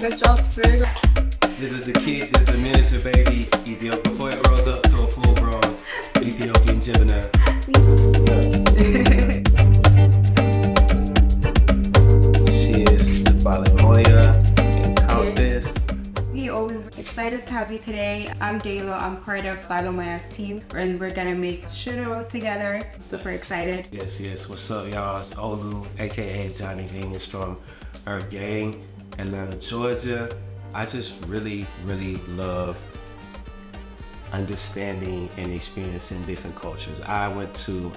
Good job, Shega. This is the kid, this is the miniature baby, Ethiopia, before it grows up to a full-grown Ethiopian Gemini. Cheers to Bale Moya and Countess. We always excited to have you today. I'm Dalo, I'm part of Bale Moya's team, and we're gonna make Shiro together. Super excited. Yes. What's up, y'all? It's OLU, aka Johnny Venus from Earthgang, Atlanta, Georgia. I just really love understanding and experiencing different cultures. I went to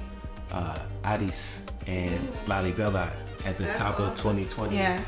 Addis and Lalibela at the top of 2020. Yeah.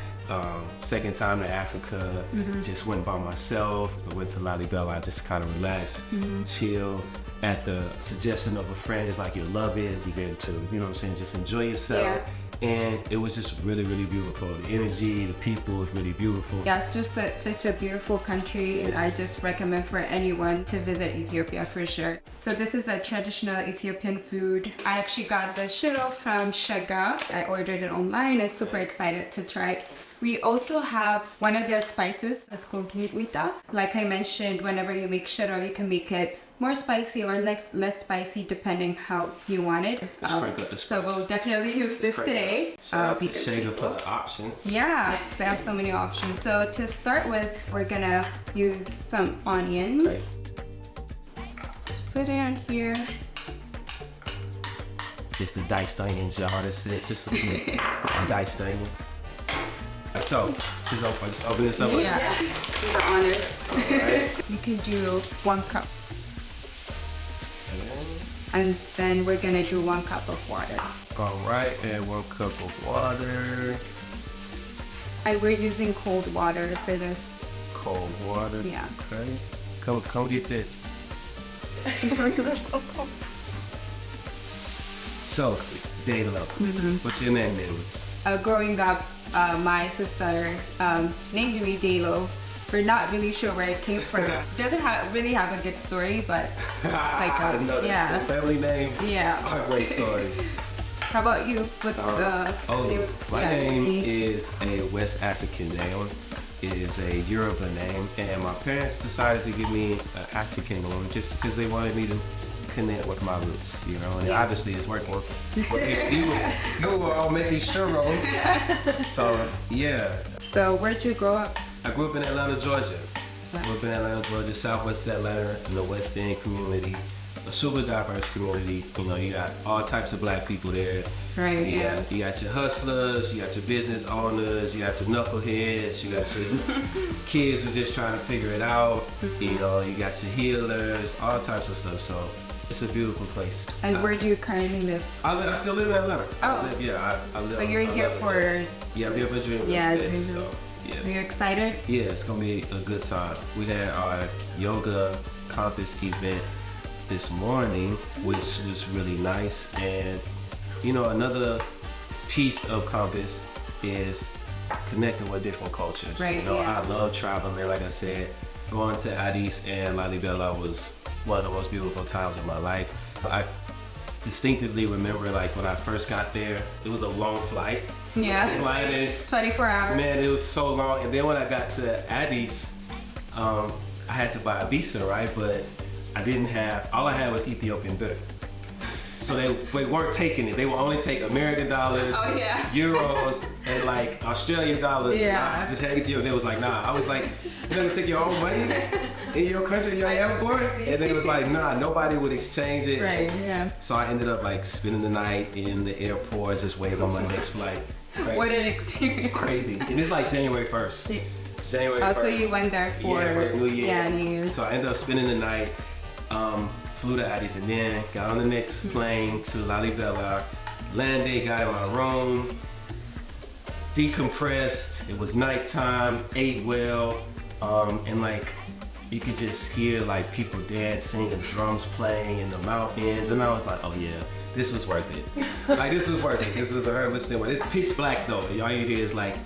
Second time to Africa, just went by myself. I went to Lalibela, I just kind of relaxed, chill. At the suggestion of a friend, it's like you'll love it, you get to, you know what I'm saying, just enjoy yourself. Yeah. And it was just really beautiful. The energy, the people was really beautiful. Yeah, it's just such a beautiful country, and I just recommend for anyone to visit Ethiopia for sure. So this is the traditional Ethiopian food. I actually got the Shiro from Shega. I ordered it online. I'm super excited to try it. We also have one of their spices. It's called minced. Like I mentioned, whenever you make Shiro, you can make it more spicy or less spicy depending how you want it. So we'll definitely use this today. Shout out to Shega for the options. Yes, they have so many options. So to start with, we're gonna use some onion. Okay. Put it on here. Just the diced onions, y'all. That's it. Just a diced onion. So, just open this up. Yeah, do the honors. Right. You can do 1 cup. And then we're gonna do 1 cup of water. All right, and 1 cup of water. We're using cold water for this. Cold water. Yeah. Okay. Come get this. So, Dalo, what's your name, baby? Growing up, my sister named me Dalo. We're not really sure where it came from. It doesn't really have a good story, but it's like the family names are great stories. How about you? What's my name is a West African name. It is a Yoruba name, and my parents decided to give me an African one just because they wanted me to connect with my roots, you know, and obviously it's working. You were all making Shiro. So, yeah. So, where'd you grow up? I grew up in Atlanta, Georgia. Southwest Atlanta, in the West End community. A super diverse community. You know, you got all types of black people there. Right, yeah. You got your hustlers, you got your business owners, you got your knuckleheads, you got your kids who just trying to figure it out. You know, you got your healers, all types of stuff. So it's a beautiful place. And where do you currently live? I still live in Atlanta. Oh. I live. So you're here for... Yeah, I'm here for Dreamville. Yeah, Dreamville. So, yes. Are you excited? Yeah, it's gonna be a good time. We had our yoga compass event this morning, which was really nice. And you know, another piece of compass is connecting with different cultures. Right. You know, I love traveling there. Like I said, going to Addis and Lalibela was one of the most beautiful times of my life. I distinctively remember, like, when I first got there, it was a long flight. Yeah. Flying in. 24 hours. Man, it was so long. And then when I got to Addis, I had to buy a visa, right? But all I had was Ethiopian bitter. So they weren't taking it. They would only take American dollars, euros, and like Australian dollars. Yeah. I just had Ethiopian. It was like, nah. I was like, you're gonna take your own money in your country, your airport? And then it was like, nah, nobody would exchange it. Right, yeah. So I ended up like spending the night in the airport, just waiting on my next flight. Crazy. What an experience. Crazy. And it's like January 1st. January 1st. So you went there for New Year. Yeah, New Year's. So I ended up spending the night, flew to Addis, and then got on the next plane to Lalibela, landed, got in my room, decompressed. It was nighttime, ate well, and like you could just hear like people dancing and drums playing in the mountains, and I was like, oh yeah, this was worth it. Like this was worth it. This was 100% worth it. It's pitch black though. All you hear is like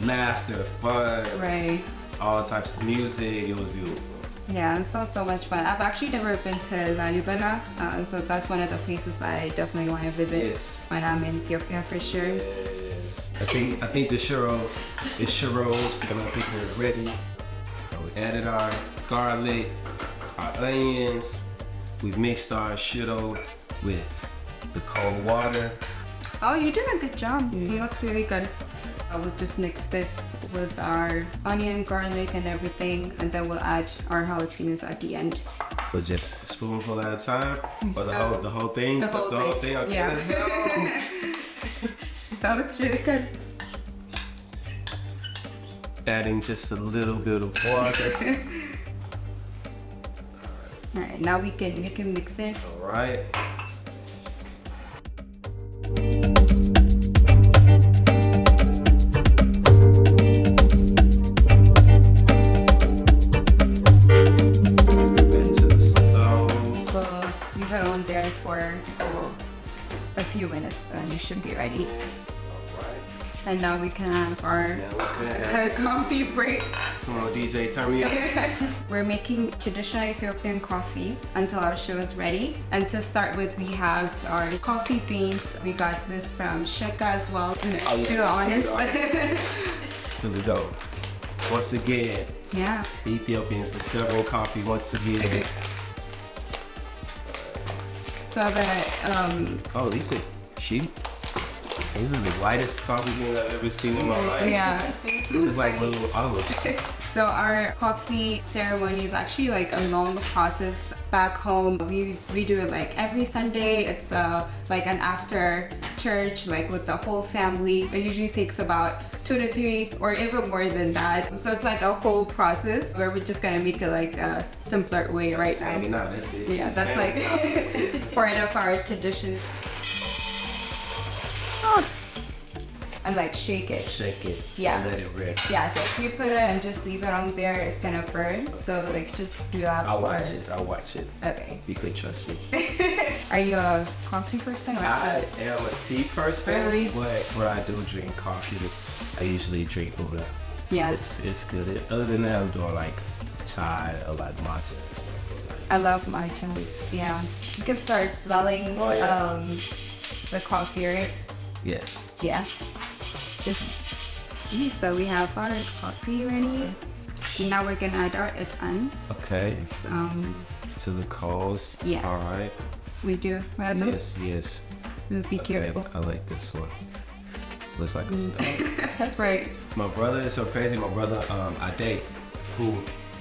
laughter, fun, right, all types of music. It was beautiful. Yeah, it sounds so much fun. I've actually never been to Lalibela, so that's one of the places that I definitely want to visit when I'm in Ethiopia for sure. Yes. I think the Shiro is Shiro'd, and I think we're ready. So we added our garlic, our onions. We've mixed our Shiro with the cold water. Oh, you're doing a good job. It looks really good. I will just mix this with our onion, garlic, and everything, and then we'll add our jalapeños at the end. So just a spoonful at a time, or the whole thing? The whole thing. Okay, Yeah. let's go. That looks really good. Adding just a little bit of water. All right, now we can mix it. All right. Leave it on there for a few minutes and it should be ready. And now we can have our coffee break. Come on, DJ, turn me up. We're making traditional Ethiopian coffee until our show is ready. And to start with, we have our coffee beans. We got this from Shega as well. Do the honors. Here we go. Once again, Yeah. the Ethiopians discovering coffee once again. So that Oh, these are the lightest coffee beans I've ever seen in my life. yeah. It's like little olives. So our coffee ceremony is actually like a long process back home. We do it like every Sunday. It's like an after church, like with the whole family. It usually takes about 2 to 3 or even more than that. So it's like a whole process where we're just gonna make it like a simpler way right now. Maybe not, that's it. Yeah, that's like part of our tradition. And like shake it. Shake it. Yeah. And let it rest. Yeah, so if you put it and just leave it on there, it's gonna burn. So like just do that. I'll watch it. I'll watch it. Okay. You could trust me. Are you a coffee person? Or I am a tea person, Really? but when I do drink coffee, I usually drink Buna. Yeah. It's good. Other than that, I'm doing like chai or like matcha. I love matcha. Yeah. You can start smelling the coffee, right? Yes. Yeah. So we have our coffee ready. Now we're gonna add our etan. Okay. To the coals. Yes. All right. We do. Yes. Just be careful. I like this one. Looks like a steak. Right. My brother is so crazy. My brother, I date, who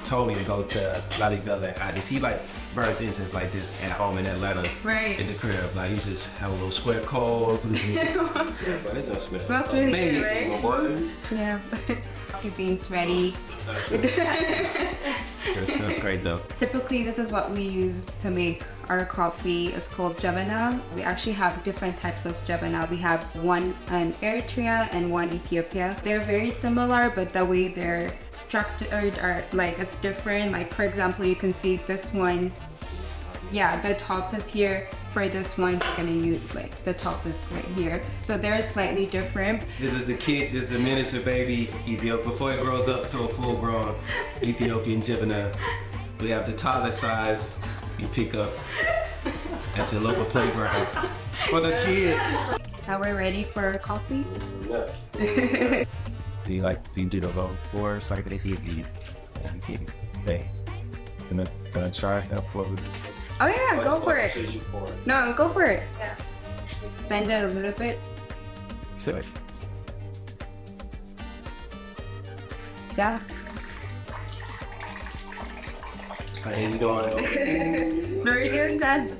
told me to go to Lalibela. He like burns incense like this at home in Atlanta. Right. In the crib. Like he just have a little square coal. But it just smells That's really amazing, good, right? my boy. Yeah. Coffee beans ready. It smells great though. Typically, this is what we use to make our coffee. It's called jabana. We actually have different types of jabana. We have one in Eritrea and one Ethiopia. They're very similar, but the way they're structured are like it's different. Like for example, you can see this one. Yeah, the top is here. For this one, we're gonna use like the top is right here. So they're slightly different. This is the kid, this is the miniature baby Ethiopia before it grows up to a full-grown Ethiopian jibana. We have the toddler size you pick up at your local playground for the kids. Now we're ready for coffee. Yeah. Do you do the vote for us like they did? Hey, can I try that for you? Oh yeah, go for it. No, go for it. Yeah. Just bend it a little bit. Say it. Yeah. How you doing? No, you're doing good.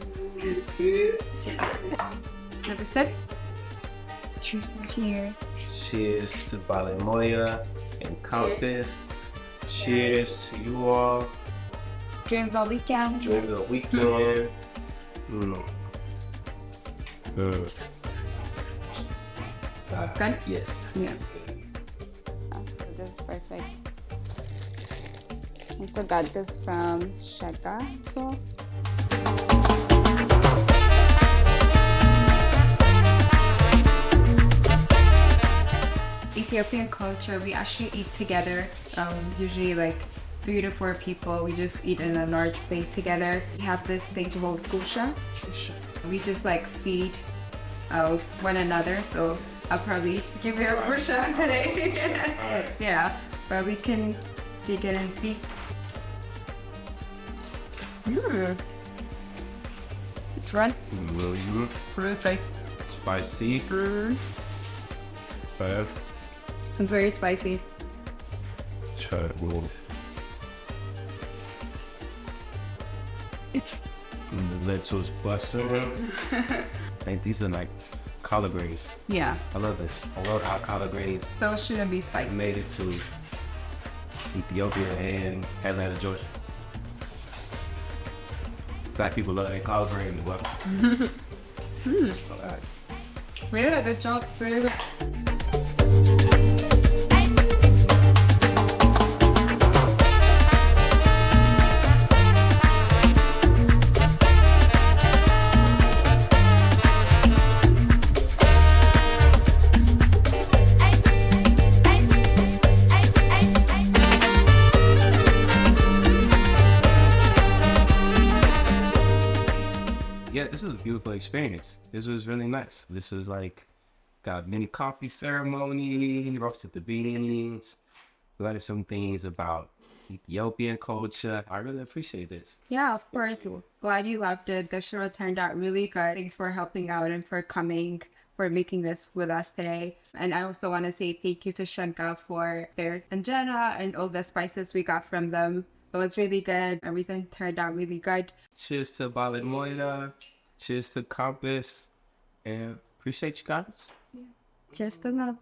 Have a sip. Cheers. Cheers. Cheers to Bale Moya and Countess. Cheers to you all. Dreamville weekend. Dreamville weekend. Good? Yes. Yes. That's perfect. I also got this from Shega. So. Ethiopian culture, we actually eat together. Usually like 3 to 4 people. We just eat in a large plate together. We have this thing called GURSHAS. We just like feed one another. So I'll probably give you a gursha today. Yeah, but we can dig in and see. It's run. Perfect. Spicy. But It's very spicy. try it. And the lentils busting. Like these are like collard greens. Yeah, I love this. I love how collard greens those shouldn't be spicy. made it to Ethiopia and Atlanta, Georgia. Black people love their collard greens. Well, Really good job. It's really good. yeah, this was a beautiful experience. This was really nice. This was like, got mini coffee ceremony, roasted the beans, learned some things about Ethiopian culture. I really appreciate this. Yeah, of course. Glad you loved it. The show turned out really good. Thanks for helping out and for coming, for making this with us today. And I also want to say thank you to Shega for their injera and all the spices we got from them. It was really good. Everything turned out really good. Cheers to Bale Moya. Cheers to Compass. And appreciate you guys. Cheers to love.